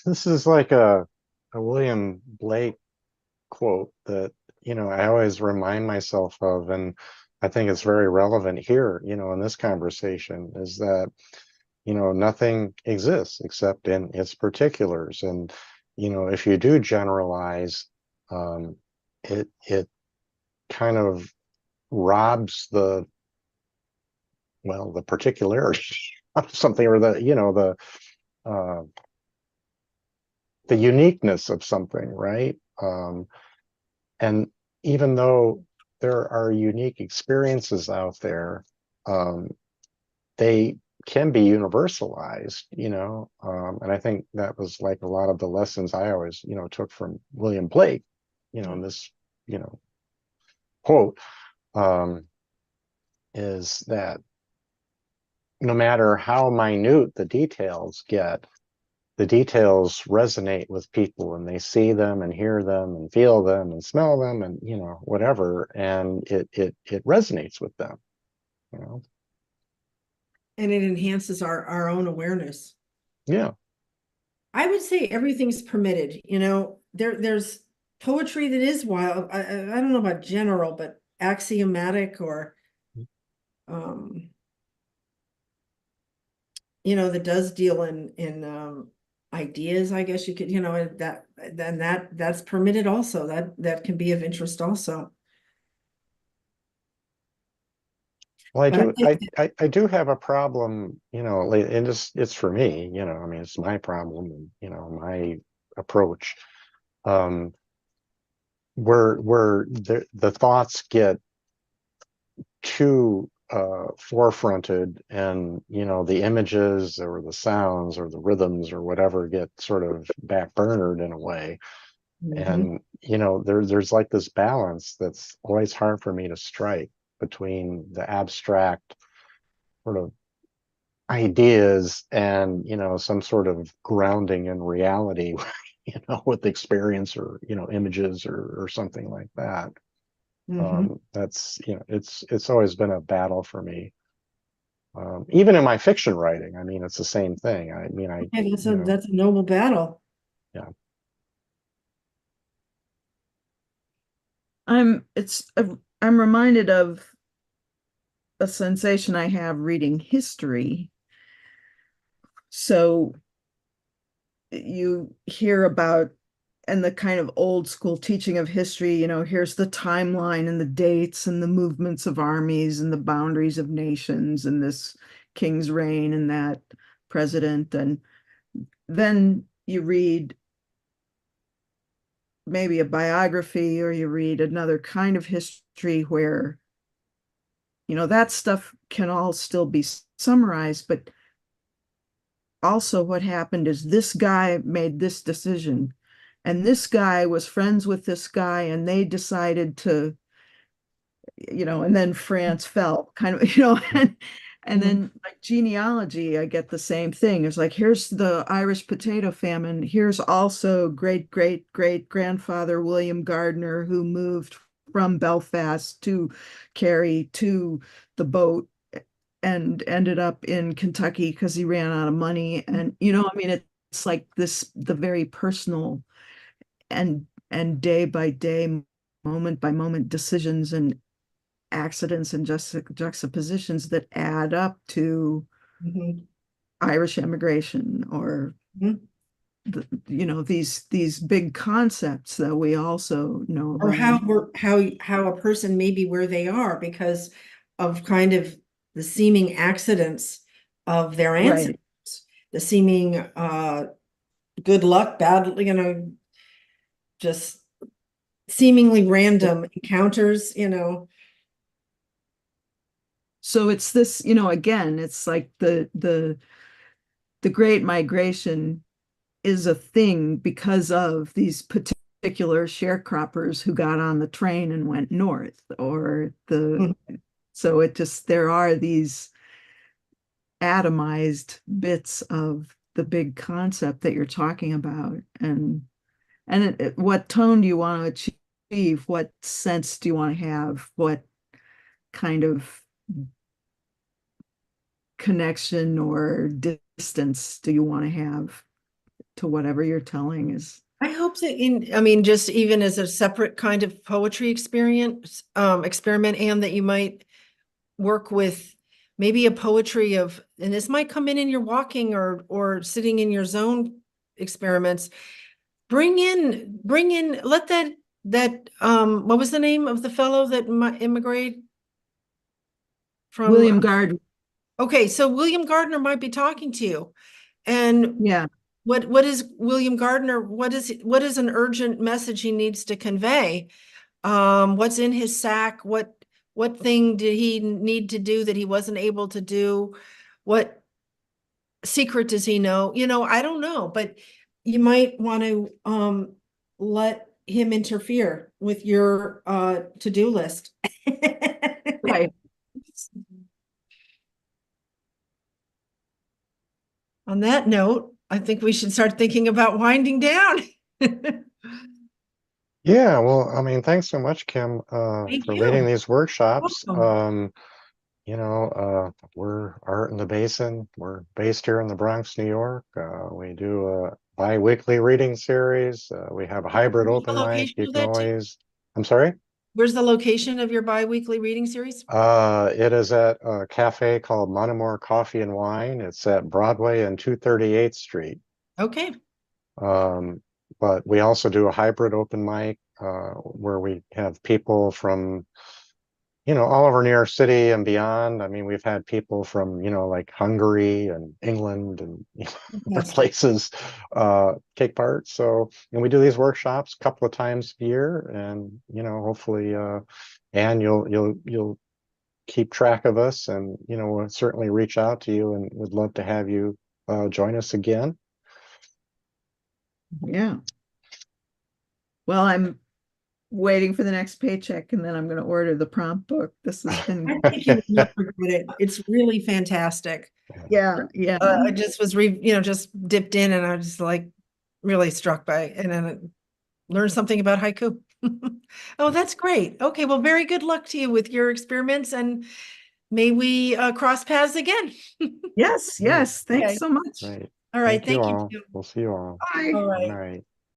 Speaker 2: this is like a William Blake quote that, I always remind myself of, and I think it's very relevant here, in this conversation, is that, nothing exists except in its particulars. And, if you do generalize, it kind of robs the particularity of something, or uh, the uniqueness of something, right? And even though there are unique experiences out there, they can be universalized, and I think that was like a lot of the lessons I always, took from William Blake, in this, quote, is that no matter how minute the details get, the details resonate with people, and they see them and hear them and feel them and smell them and, whatever, and it resonates with them,
Speaker 1: And it enhances our own awareness.
Speaker 2: Yeah.
Speaker 1: I would say everything's permitted, there's poetry that is wild. I don't know about general, but axiomatic, or that does deal in ideas, I guess you could, that's permitted also. That can be of interest also.
Speaker 2: Well,
Speaker 1: But
Speaker 2: I do have a problem, and it's for me, I mean, it's my problem, and, my approach, where the thoughts get too forefronted, and, the images or the sounds or the rhythms or whatever get sort of backburnered in a way. And, there's like this balance that's always hard for me to strike between the abstract sort of ideas and, some sort of grounding in reality, with experience, or, images, or something like that. That's, it's always been a battle for me. Even in my fiction writing, I mean, it's the same thing. I mean,
Speaker 1: that's a noble battle.
Speaker 2: Yeah.
Speaker 3: I'm reminded of a sensation I have reading history. So you hear about, and the kind of old school teaching of history, here's the timeline and the dates and the movements of armies and the boundaries of nations and this king's reign and that president. And then you read maybe a biography or you read another kind of history where, that stuff can all still be summarized, but also what happened is this guy made this decision and this guy was friends with this guy and they decided to, and then France fell kind of, and then like genealogy, I get the same thing. It's like, here's the Irish potato famine. Here's also great, great, great grandfather William Gardner, who moved from Belfast to Kerry to the boat and ended up in Kentucky because he ran out of money. And, I mean, it's like this, the very personal and day by day, moment by moment decisions and accidents and juxtapositions that add up to
Speaker 1: Mhm.
Speaker 3: Irish immigration or
Speaker 1: Mhm.
Speaker 3: these big concepts that we also know
Speaker 1: Or
Speaker 3: about.
Speaker 1: how a person may be where they are because of kind of the seeming accidents of their ancestors,
Speaker 3: Right.
Speaker 1: the seeming good luck, bad, just seemingly random encounters,
Speaker 3: So it's this, again, it's like the Great Migration is a thing because of these particular sharecroppers who got on the train and went north, or so it just, there are these atomized bits of the big concept that you're talking about. And what tone do you want to achieve? What sense do you want to have? What kind of connection or distance do you want to have to whatever you're telling is?
Speaker 1: I hope that I mean, just even as a separate kind of poetry experiment, and that you might work with maybe a poetry of, and this might come in your walking or sitting in your zone experiments. Bring in, let what was the name of the fellow that immigrated from?
Speaker 3: William Gardner.
Speaker 1: Okay, so William Gardner might be talking to you. And
Speaker 3: Yeah.
Speaker 1: what is William Gardner? What is an urgent message he needs to convey? What's in his sack? What thing did he need to do that he wasn't able to do? What secret does he know? I don't know, but you might want to let him interfere with your to-do list.
Speaker 3: Right.
Speaker 1: On that note, I think we should start thinking about winding down.
Speaker 2: Yeah, well, I mean, thanks so much, Kim,
Speaker 1: Thank
Speaker 2: for
Speaker 1: you.
Speaker 2: leading these workshops.
Speaker 1: Welcome.
Speaker 2: We're Art in the Basin. We're based here in the Bronx, New York. We do a bi-weekly reading series. We have a hybrid
Speaker 1: Where's the
Speaker 2: open mic.
Speaker 1: location
Speaker 2: You
Speaker 1: of
Speaker 2: can
Speaker 1: that too?
Speaker 2: always, I'm sorry?
Speaker 1: Where's the location of your bi-weekly reading series?
Speaker 2: It is at a cafe called Monomoore Coffee and Wine. It's at Broadway and 238th Street.
Speaker 1: Okay.
Speaker 2: Um, but we also do a hybrid open mic where we have people from, all over New York City and beyond. I mean, we've had people from, like Hungary and England and other
Speaker 1: Yes.
Speaker 2: places take part. So, and we do these workshops a couple of times a year, and hopefully, and you'll keep track of us, and we'll certainly reach out to you, and would love to have you join us again.
Speaker 3: Yeah. Well, I'm waiting for the next paycheck and then I'm going to order the prompt book. This has been,
Speaker 1: I think you would not regret it. It's really fantastic.
Speaker 3: yeah, yeah.
Speaker 1: I just was just dipped in and I was just like really struck by it, and then learned something about haiku. Oh, that's great. Okay, well, very good luck to you with your experiments, and may we cross paths again.
Speaker 3: Yes, yes. Thanks
Speaker 1: Okay.
Speaker 3: so much.
Speaker 2: Right.
Speaker 1: All right,
Speaker 2: Thank you
Speaker 1: thank you,
Speaker 2: all.
Speaker 1: Kim.
Speaker 2: We'll see you all.
Speaker 3: Bye.
Speaker 1: All
Speaker 2: Good
Speaker 1: right.
Speaker 2: night.